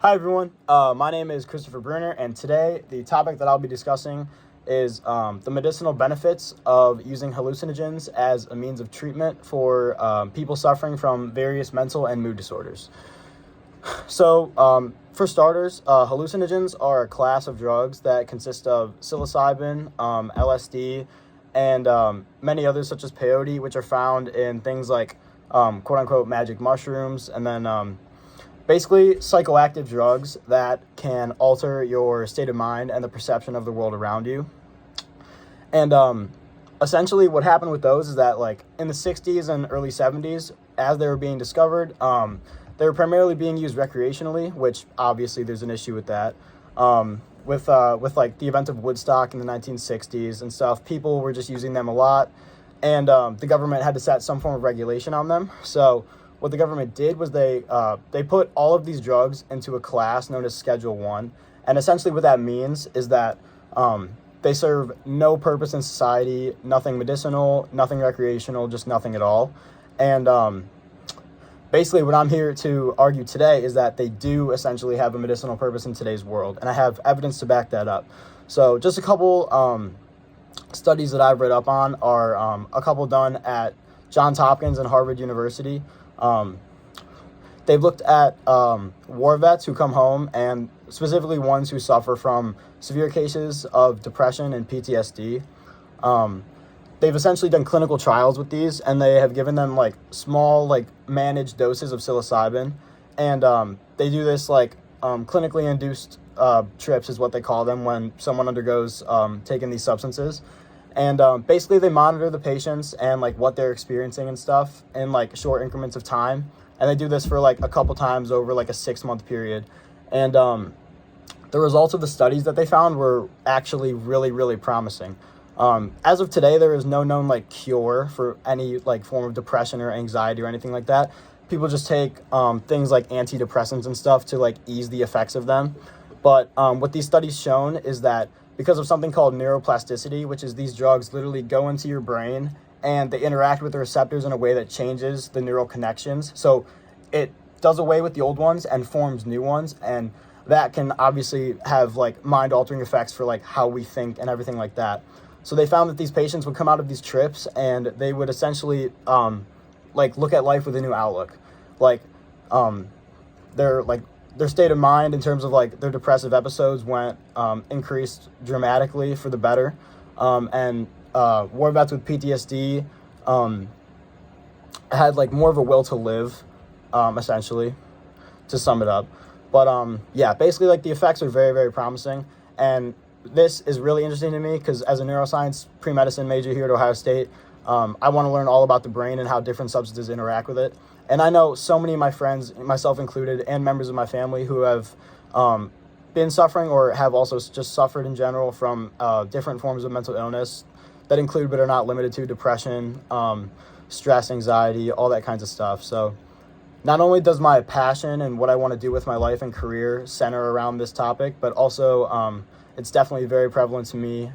Hi everyone, my name is Christopher Bruner, and today the topic that I'll be discussing is the medicinal benefits of using hallucinogens as a means of treatment for people suffering from various mental and mood disorders. So, for starters, hallucinogens are a class of drugs that consist of psilocybin, LSD, and many others such as peyote, which are found in things like quote-unquote magic mushrooms, and then basically psychoactive drugs that can alter your state of mind and the perception of the world around you. And essentially what happened with those is that, like, in the 60s and early 70s, as they were being discovered, they were primarily being used recreationally, which obviously there's an issue with that. With like the event of Woodstock in the 1960s and stuff, people were just using them a lot, and the government had to set some form of regulation on them. So what the government did was they put all of these drugs into a class known as Schedule 1. And essentially what that means is that they serve no purpose in society, nothing medicinal, nothing recreational, just nothing at all. And basically what I'm here to argue today is that they do essentially have a medicinal purpose in today's world. And I have evidence to back that up. So just a couple studies that I've read up on are a couple done at Johns Hopkins and Harvard University. They've looked at war vets who come home, and specifically ones who suffer from severe cases of depression and PTSD. They've essentially done clinical trials with these, and they have given them like small, like managed doses of psilocybin, and they do this like clinically induced trips is what they call them when someone undergoes taking these substances. And basically they monitor the patients and like what they're experiencing and stuff in like short increments of time. And they do this for like a couple times over like a 6-month period. And the results of the studies that they found were actually really, really promising. As of today, there is no known like cure for any like form of depression or anxiety or anything like that. People just take things like antidepressants and stuff to like ease the effects of them. But what these studies shown is that because of something called neuroplasticity, which is these drugs literally go into your brain and they interact with the receptors in a way that changes the neural connections. So it does away with the old ones and forms new ones. And that can obviously have like mind-altering effects for like how we think and everything like that. So they found that these patients would come out of these trips and they would essentially like look at life with a new outlook. Like their state of mind in terms of like their depressive episodes went increased dramatically for the better. And war vets with PTSD had like more of a will to live, essentially, to sum it up. But yeah, basically like the effects are very, very promising. And this is really interesting to me because as a neuroscience pre-medicine major here at Ohio State, I want to learn all about the brain and how different substances interact with it. And I know so many of my friends, myself included, and members of my family who have been suffering or have also just suffered in general from different forms of mental illness that include but are not limited to depression, stress, anxiety, all that kinds of stuff. So not only does my passion and what I want to do with my life and career center around this topic, but also it's definitely very prevalent to me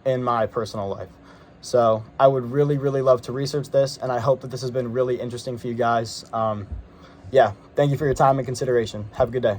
in my personal life. So I would really, really love to research this, and I hope that this has been really interesting for you guys. Yeah, thank you for your time and consideration. Have a good day.